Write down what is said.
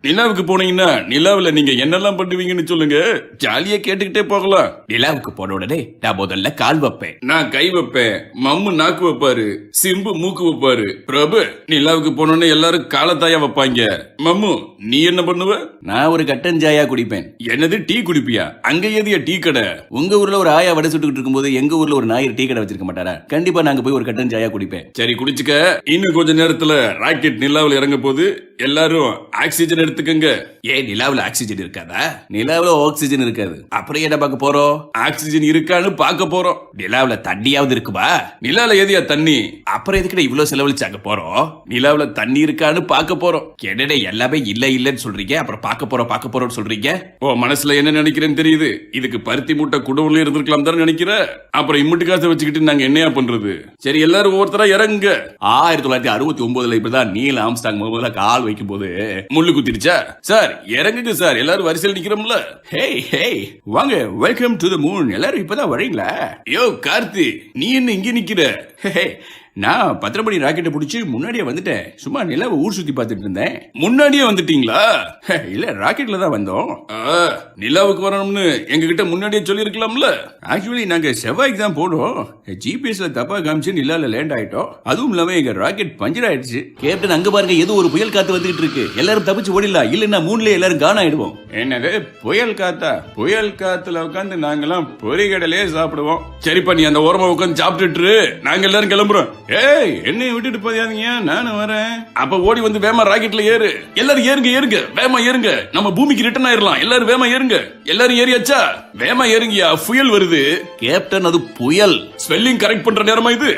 நிலாவுக்கு போனீங்கன்னா நிலாவுல நீங்க என்னெல்லாம் பண்ணுவீங்கன்னு சொல்லுங்க, ஜாலியா கேட்டுக்கிட்டே போகலாம். நிலாவுக்கு போன உடனே நான் முதல்ல கால் வைப்பேன். நான் கை வைப்பேன், மம்மு நாக்கு வைப்பாரு, சிம்பு மூக்கு வைப்பாரு. பிரபு நிலாவுக்கு போனோன்னு எல்லாரும் காலத்தாயா வைப்பாங்க. மம்மு நீ என்ன பண்ணுவ? நான் ஒரு கட்டன் சாயா குடிப்பேன். என்னது டீ குடிப்பியா? அங்க ஏதியா டீ கடை? உங்க ஊர்ல ஒரு ஆயா வடை சுட்டுக்கிட்டு இருக்கும்போது எங்க ஊர்ல ஒரு நாயர் டீ கடை வச்சிருக்க மாட்டாரா? கண்டிப்பா நாங்க போய் ஒரு கட்டன் சாயா குடிப்பேன். சரி குடிச்சுக்க. இன்னும் கொஞ்ச நேரத்துல ராக்கெட் நிலாவுல இறங்க போது, எல்லாரும் ஆக்சிஜன் எடுத்துக்கங்க. ஏன் நிலாவுல ஆக்சிஜன் இருக்காதா? நிலாவுல ஆக்சிஜன் இருக்காது. அப்புறம் என்ன பார்க்க போறோம்? ஆக்சிஜன் இருக்கான்னு பார்க்க போறோம். நிலாவுல தண்ணியாவது இருக்குமா? நிலால ஏதியா தண்ணி? அப்புறம் எதுக்கு இவ்வளவு செலவழிச்சாங்க போறோம்? நிலாவுல தண்ணி இருக்கான்னு பார்க்க போறோம். என்னடே எல்லாமே இல்லன்னு சொல்றீங்க, அப்புறம் பார்க்க போறோம்னு சொல்றீங்க. ஓ மனசுல என்ன நினைக்கிறேன்னு தெரியுது. இதுக்கு பருத்தி மூட்டை குடவுல இருந்திருக்கலாம் தானே நினைக்கிற. அப்புறம் இம்முட்டு காசை வச்சுக்கிட்டு நாங்க என்னையா பண்றது? சரி எல்லாரும் ஒவ்வொருத்தரா இறங்குங்க. 1969 இப்படிதான் நீல் ஆம்ஸ்டாங் முதல்ல கால் வைக்கும் போது முள்ளு குத்திருச்சா? சார் இறங்குங்க சார், எல்லாரும் வரிசையில் நிக்கிறோம்ல. ஹே வாங்க, வெல்கம் டு தி மூன். எல்லாரும் இப்பதான் வரீங்களா? யோ கார்த்தி, நீ என்ன இங்க நிக்கிற? ஹே, நான் 10 மணி ராக்கெட்டை பிடிச்சி முன்னாடியே வந்துட்டேன். சும்மா நிலாவை ஊர் சுத்தி பார்த்துட்டு இருந்தேன். முன்னாடியே வந்துட்டீங்களா? இல்ல, ராக்கெட்ல தான் வந்தோம். நிலாவுக்கு வரணும்னு எங்க கிட்ட முன்னாடியே சொல்லி இருக்கலாம்ல. ஆக்சுவலி நாங்க செவ்வாய்க்கு தான் போனோம். ஜிபிஎஸ்ல தப்பா காமிச்சு நிலால லேண்ட் ஆயிட்டோம். அதுவும் இல்லாம எங்க ராக்கெட் பஞ்சர் ஆயிடுச்சு. கேப்டன் அங்க பாருங்க, ஏதோ ஒரு புயல் காத்து வந்துகிட்டு இருக்கு. எல்லாரும் தப்பிச்சு ஓடிடலாம், இல்லன்னா மூணுல எல்லாரும் காண ஆயிடுவோம். என்னது புயல் காத்தா? புயல் காத்துல உட்காந்து நாங்கெல்லாம் பொறிகடலே சாப்பிடுவோம். சரிப்பா, நீ அந்த ஓரமா உட்காந்து சாப்பிட்டுட்டு நாங்க எல்லாரும் கிளம்புறோம். ஏய் என்னைய விட்டுட்டு போயாதீங்க, நானும் வரேன். அப்ப ஓடி வந்து வேமா ராக்கெட்ல ஏறு. எல்லாரும் ஏறுங்க, வேமா ஏறுங்க. நம்ம பூமிக்கு ரிட்டர்ன் ஆயிரலாம். எல்லாரும் வேமா ஏறுங்க. எல்லாரும் ஏறியாச்சா? வேமா ஏறுங்கயா, புயல் வருது. கேப்டன் அது புயல். ஸ்பெல்லிங் கரெக்ட் பண்ற நேரமா இது?